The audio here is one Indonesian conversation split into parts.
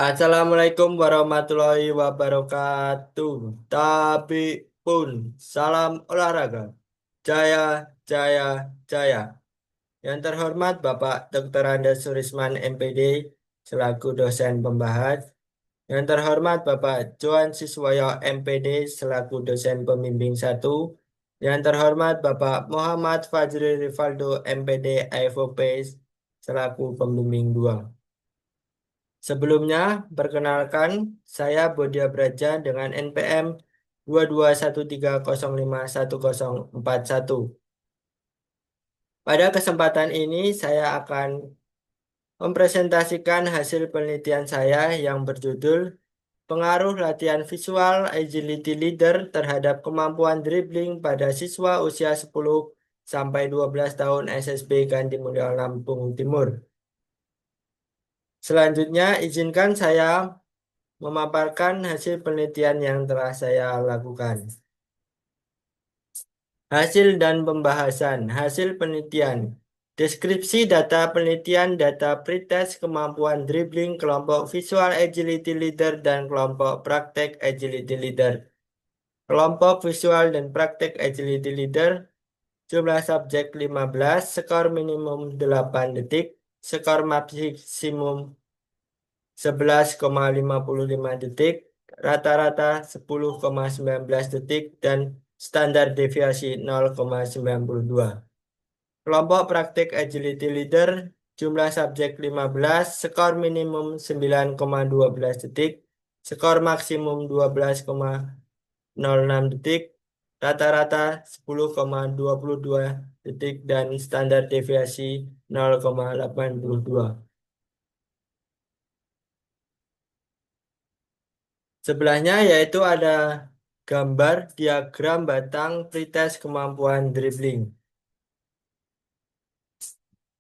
Assalamualaikum warahmatullahi wabarakatuh. Tapi pun salam olahraga. Jaya, jaya, jaya. Yang terhormat Bapak Dr. Andes Surisman MPD selaku dosen pembahas. Yang terhormat Bapak Johan Siswoyo MPD selaku dosen pembimbing 1. Yang terhormat Bapak Muhammad Fajri Rivaldo MPD AFOP selaku pembimbing 2. Sebelumnya, perkenalkan, saya Bodia Braja dengan NPM 2213051041. Pada kesempatan ini, saya akan mempresentasikan hasil penelitian saya yang berjudul Pengaruh Latihan Visual Agility Leader terhadap kemampuan dribbling pada siswa usia 10 sampai 12 tahun SSB Kandi Mulyo Lampung Timur. Selanjutnya, izinkan saya memaparkan hasil penelitian yang telah saya lakukan. Hasil dan pembahasan hasil penelitian. Deskripsi data penelitian data pretest kemampuan dribbling kelompok visual agility leader dan kelompok praktek agility leader. Kelompok visual dan praktek agility leader jumlah subjek 15, skor minimum 8 detik, skor maksimum 11,55 detik, rata-rata 10,19 detik, dan standar deviasi 0,92. Kelompok praktik agility leader, jumlah subjek 15, skor minimum 9,12 detik, skor maksimum 12,06 detik, rata-rata 10,22 detik, dan standar deviasi 0,82. Sebelahnya yaitu ada gambar diagram batang pretest kemampuan dribbling.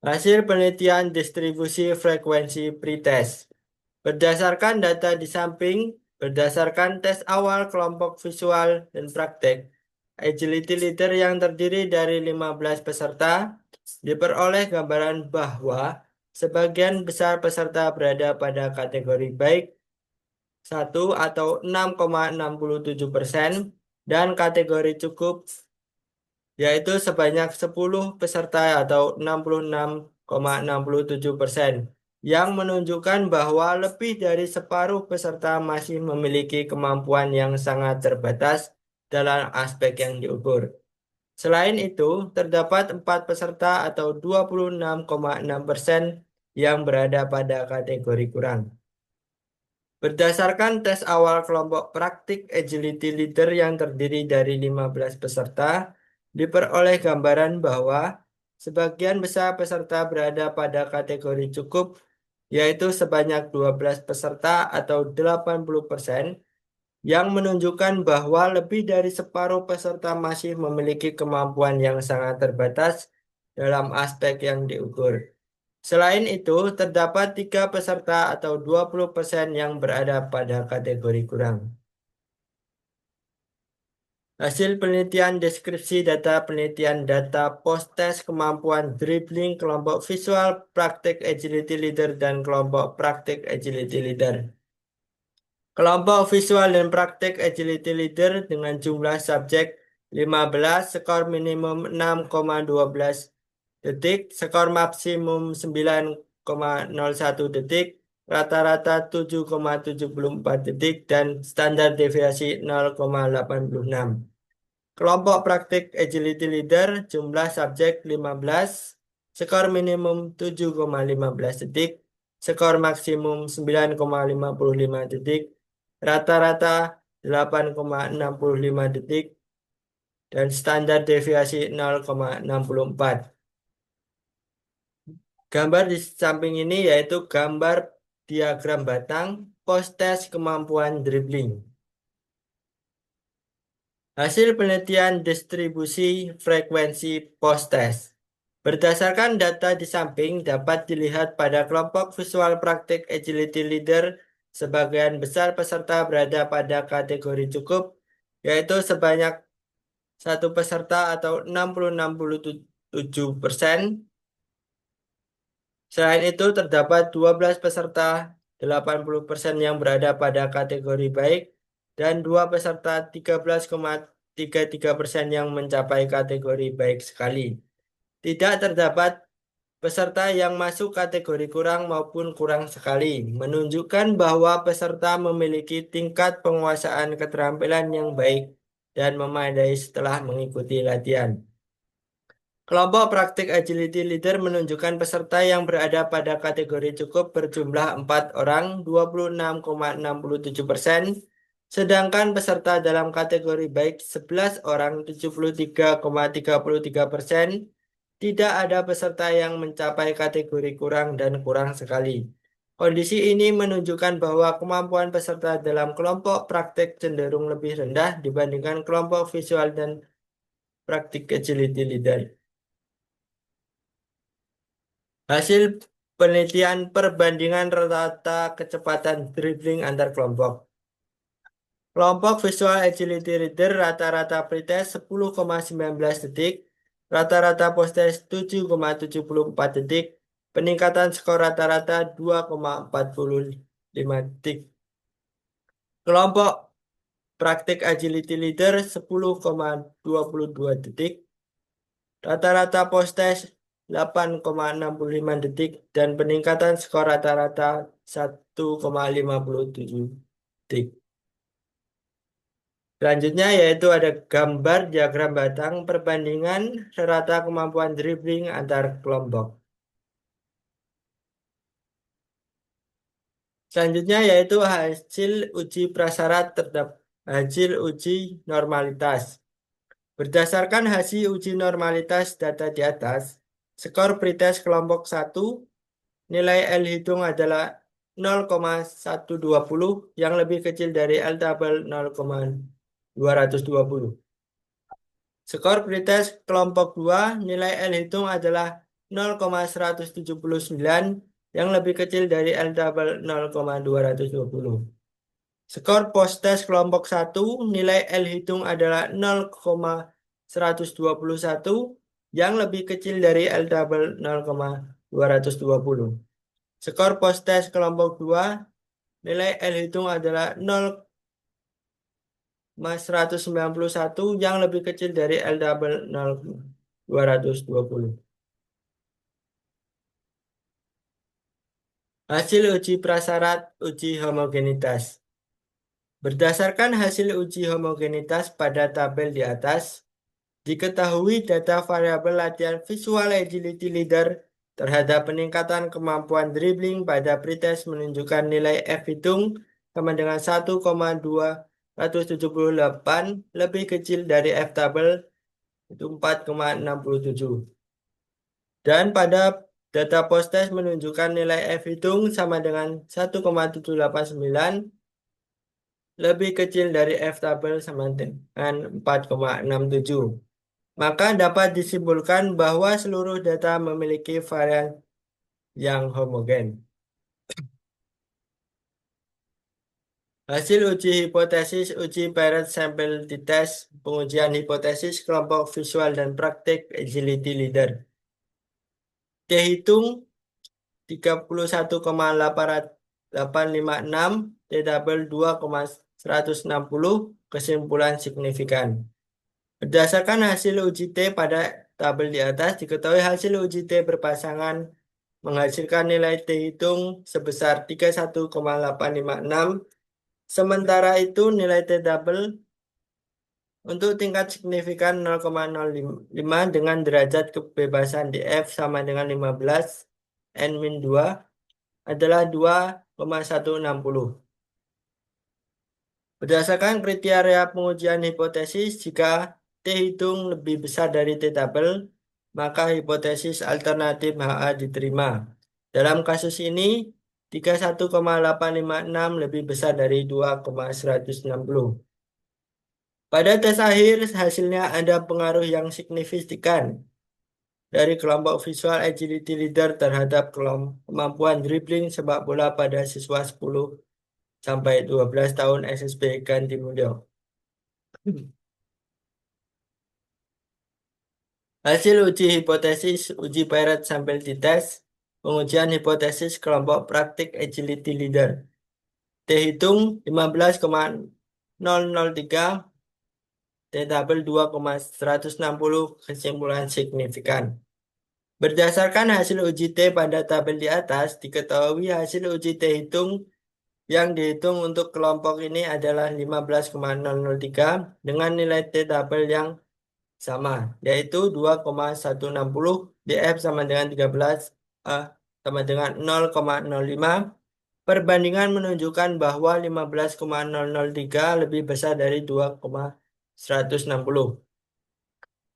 Hasil penelitian distribusi frekuensi pretest. Berdasarkan data di samping, berdasarkan tes awal kelompok visual dan praktek, agility leader yang terdiri dari 15 peserta diperoleh gambaran bahwa sebagian besar peserta berada pada kategori baik 1 atau 6,67% dan kategori cukup yaitu sebanyak 10 peserta atau 66,67% yang menunjukkan bahwa lebih dari separuh peserta masih memiliki kemampuan yang sangat terbatas dalam aspek yang diukur. Selain itu, terdapat 4 peserta atau 26,6% yang berada pada kategori kurang. Berdasarkan tes awal kelompok praktik agility leader yang terdiri dari 15 peserta, diperoleh gambaran bahwa sebagian besar peserta berada pada kategori cukup, yaitu sebanyak 12 peserta atau 80%, yang menunjukkan bahwa lebih dari separuh peserta masih memiliki kemampuan yang sangat terbatas dalam aspek yang diukur. Selain itu, terdapat 3 peserta atau 20% yang berada pada kategori kurang. Hasil penelitian deskripsi data penelitian data post-test kemampuan dribbling kelompok visual praktik agility leader dan kelompok praktik agility leader. Kelompok visual dan praktik agility leader dengan jumlah subjek 15, skor minimum 6,12 detik, skor maksimum 9,01 detik, rata-rata 7,74 detik, dan standar deviasi 0,86. Kelompok praktik agility leader jumlah subjek 15, skor minimum 7,15 detik, skor maksimum 9,55 detik, rata-rata 8,65 detik, dan standar deviasi 0,64. Gambar di samping ini yaitu gambar diagram batang post-test kemampuan dribbling. Hasil penelitian distribusi frekuensi post-test. Berdasarkan data di samping dapat dilihat pada kelompok visual praktik agility leader, sebagian besar peserta berada pada kategori cukup, yaitu sebanyak 1 peserta atau 60,67%. Selain itu, terdapat 12 peserta 80% yang berada pada kategori baik, dan dua peserta 13,33% yang mencapai kategori baik sekali. Tidak terdapat peserta yang masuk kategori kurang maupun kurang sekali, menunjukkan bahwa peserta memiliki tingkat penguasaan keterampilan yang baik dan memadai setelah mengikuti latihan. Kelompok praktik agility leader menunjukkan peserta yang berada pada kategori cukup berjumlah 4 orang, 26,67%, sedangkan peserta dalam kategori baik 11 orang, 73,33%. Tidak ada peserta yang mencapai kategori kurang dan kurang sekali. Kondisi ini menunjukkan bahwa kemampuan peserta dalam kelompok praktik cenderung lebih rendah dibandingkan kelompok visual dan praktik agility leader. Hasil penelitian perbandingan rata kecepatan dribbling antar kelompok. Kelompok visual agility leader rata-rata pretest 10,19 detik, rata-rata post-test 7,74 detik, peningkatan skor rata-rata 2,45 detik. Kelompok praktik agility leader 10,22 detik, rata-rata post-test 8,65 detik, dan peningkatan skor rata-rata 1,57 detik. Selanjutnya yaitu ada gambar diagram batang perbandingan rata kemampuan dribbling antar kelompok. Selanjutnya yaitu hasil uji prasyarat terhadap hasil uji normalitas. Berdasarkan hasil uji normalitas data di atas, skor pretest kelompok 1 nilai L hitung adalah 0,120 yang lebih kecil dari L tabel 0,220. Skor pretest kelompok 2 nilai L hitung adalah 0,179 yang lebih kecil dari L tabel 0,220. Skor post-test kelompok 1 nilai L hitung adalah 0,121 yang lebih kecil dari L tabel 0,220. Skor post-test kelompok 2 nilai L hitung adalah 0,191 yang lebih kecil dari L double 0,220. Hasil uji prasyarat uji homogenitas. Berdasarkan hasil uji homogenitas pada tabel di atas, diketahui data variabel latihan visual agility leader terhadap peningkatan kemampuan dribbling pada pretest menunjukkan nilai F hitung sama dengan 1,278 lebih kecil dari F tabel itu 4,67. Dan pada data post-test menunjukkan nilai F hitung sama dengan 1,789 lebih kecil dari F tabel sama dengan 4,67. Maka dapat disimpulkan bahwa seluruh data memiliki varian yang homogen. Hasil uji hipotesis uji Parrot Sample T-Test pengujian hipotesis kelompok visual dan praktik agility leader. T hitung 31,856, T double 2,160, kesimpulan signifikan. Berdasarkan hasil uji T pada tabel di atas, diketahui hasil uji T berpasangan menghasilkan nilai T hitung sebesar 31,856. Sementara itu nilai T double untuk tingkat signifikan 0,05 dengan derajat kebebasan di F sama dengan 15, N-2 adalah 2,160. Berdasarkan kriteria pengujian hipotesis, jika T hitung lebih besar dari T tabel, maka hipotesis alternatif HA diterima. Dalam kasus ini, 31,856 lebih besar dari 2,160. Pada tes akhir, hasilnya ada pengaruh yang signifikan dari kelompok visual agility leader terhadap kemampuan dribbling sepak bola pada siswa 10 sampai 12 tahun SSB Ganti Mulyo. Hasil uji hipotesis uji Parrot Sample T-Test pengujian hipotesis kelompok praktik agility leader. T-hitung 15,003, T-tabel 2,160, kesimpulan signifikan. Berdasarkan hasil uji T pada tabel di atas, diketahui hasil uji T hitung yang dihitung untuk kelompok ini adalah 15,003 dengan nilai T tabel yang sama, yaitu 2,160, DF sama dengan 13, sama dengan 0,05. Perbandingan menunjukkan bahwa 15,003 lebih besar dari 2,160.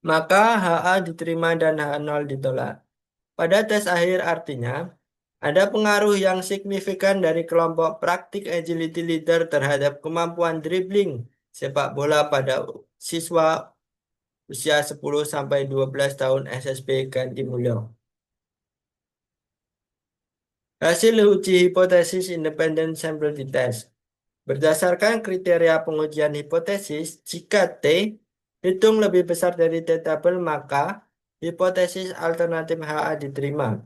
Maka HA diterima dan H0 ditolak. Pada tes akhir artinya, ada pengaruh yang signifikan dari kelompok praktik agility leader terhadap kemampuan dribbling sepak bola pada siswa usia 10 sampai 12 tahun SSB Ganti Mulyo. Hasil uji hipotesis independent sample test. Berdasarkan kriteria pengujian hipotesis, jika T hitung lebih besar dari T tabel, maka hipotesis alternatif HA diterima.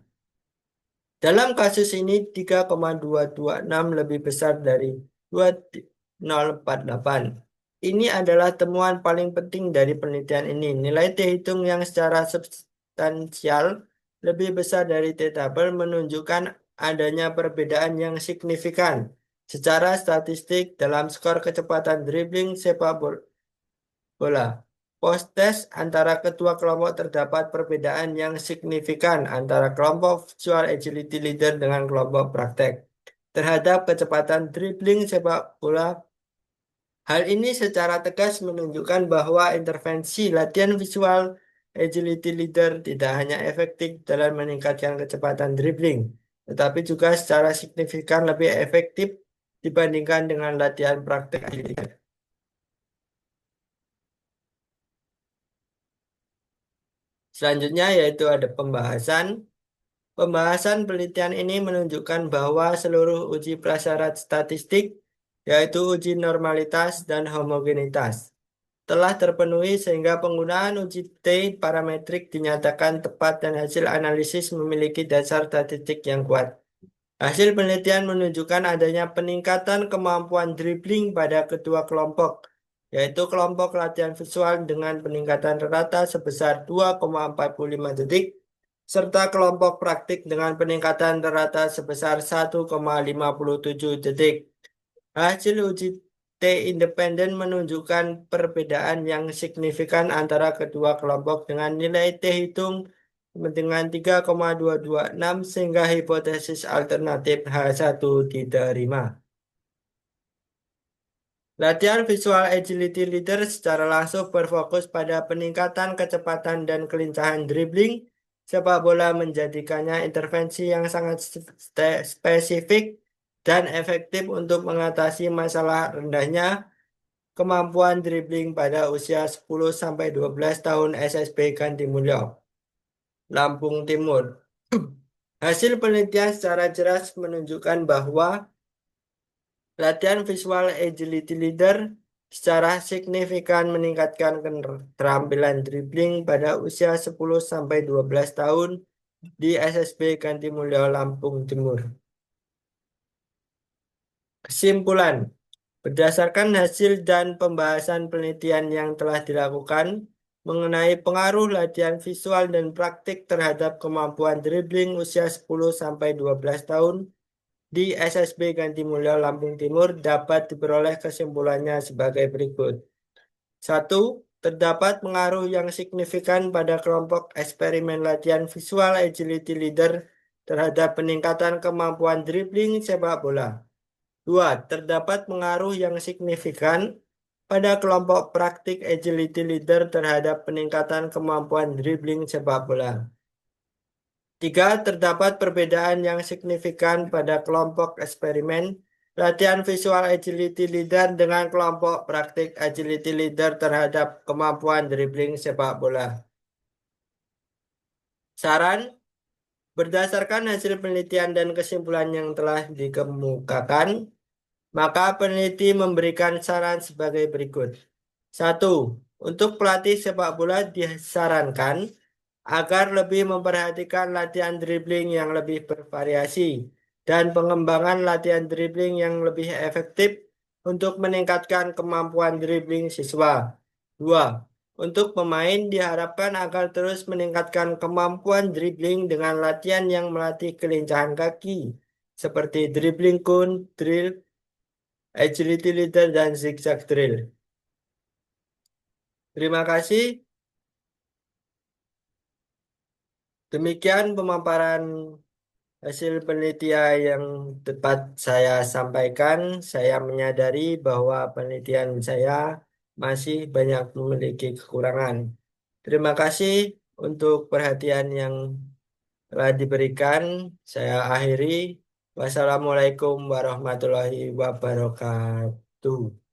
Dalam kasus ini 3,226 lebih besar dari 2048. Ini adalah temuan paling penting dari penelitian ini. Nilai T hitung yang secara substansial lebih besar dari T tabel menunjukkan adanya perbedaan yang signifikan secara statistik dalam skor kecepatan dribbling sepak bola. Post-test antara kedua kelompok terdapat perbedaan yang signifikan antara kelompok visual agility leader dengan kelompok praktek terhadap kecepatan dribbling sepak bola. Hal ini secara tegas menunjukkan bahwa intervensi latihan visual agility leader tidak hanya efektif dalam meningkatkan kecepatan dribbling, tetapi juga secara signifikan lebih efektif dibandingkan dengan latihan praktek agility. Selanjutnya yaitu ada pembahasan. Pembahasan penelitian ini menunjukkan bahwa seluruh uji prasyarat statistik, yaitu uji normalitas dan homogenitas, telah terpenuhi sehingga penggunaan uji T parametrik dinyatakan tepat dan hasil analisis memiliki dasar statistik yang kuat. Hasil penelitian menunjukkan adanya peningkatan kemampuan dribbling pada kedua kelompok, yaitu kelompok latihan visual dengan peningkatan rata sebesar 2,45 detik, serta kelompok praktik dengan peningkatan rata sebesar 1,57 detik. Hasil uji T independen menunjukkan perbedaan yang signifikan antara kedua kelompok dengan nilai T hitung dengan 3,226 sehingga hipotesis alternatif H1 diterima. Latihan visual agility leader secara langsung berfokus pada peningkatan kecepatan dan kelincahan dribbling sepak bola, menjadikannya intervensi yang sangat spesifik dan efektif untuk mengatasi masalah rendahnya kemampuan dribbling pada usia 10-12 tahun SSB Ganti Mulyo, Lampung Timur. Hasil penelitian secara jelas menunjukkan bahwa latihan visual agility leader secara signifikan meningkatkan keterampilan dribbling pada usia 10-12 tahun di SSB Ganti Mulyo, Lampung Timur. Kesimpulan, berdasarkan hasil dan pembahasan penelitian yang telah dilakukan mengenai pengaruh latihan visual dan praktik terhadap kemampuan dribbling usia 10-12 tahun di SSB Ganti Mulyo, Lampung Timur, dapat diperoleh kesimpulannya sebagai berikut. 1. Terdapat pengaruh yang signifikan pada kelompok eksperimen latihan visual agility leader terhadap peningkatan kemampuan dribbling sepak bola. 2. Terdapat pengaruh yang signifikan pada kelompok praktik agility leader terhadap peningkatan kemampuan dribbling sepak bola. 3. Terdapat perbedaan yang signifikan pada kelompok eksperimen latihan visual agility leader dengan kelompok praktik agility leader terhadap kemampuan dribbling sepak bola. Saran, berdasarkan hasil penelitian dan kesimpulan yang telah dikemukakan, maka peneliti memberikan saran sebagai berikut. 1. Untuk pelatih sepak bola disarankan agar lebih memperhatikan latihan dribbling yang lebih bervariasi dan pengembangan latihan dribbling yang lebih efektif untuk meningkatkan kemampuan dribbling siswa. Dua, untuk pemain diharapkan agar terus meningkatkan kemampuan dribbling dengan latihan yang melatih kelincahan kaki, seperti dribbling cone, drill, agility leader, dan zigzag drill. Terima kasih. Demikian pemaparan hasil penelitian yang tepat saya sampaikan. Saya menyadari bahwa penelitian saya masih banyak memiliki kekurangan. Terima kasih untuk perhatian yang telah diberikan. Saya akhiri. Wassalamualaikum warahmatullahi wabarakatuh.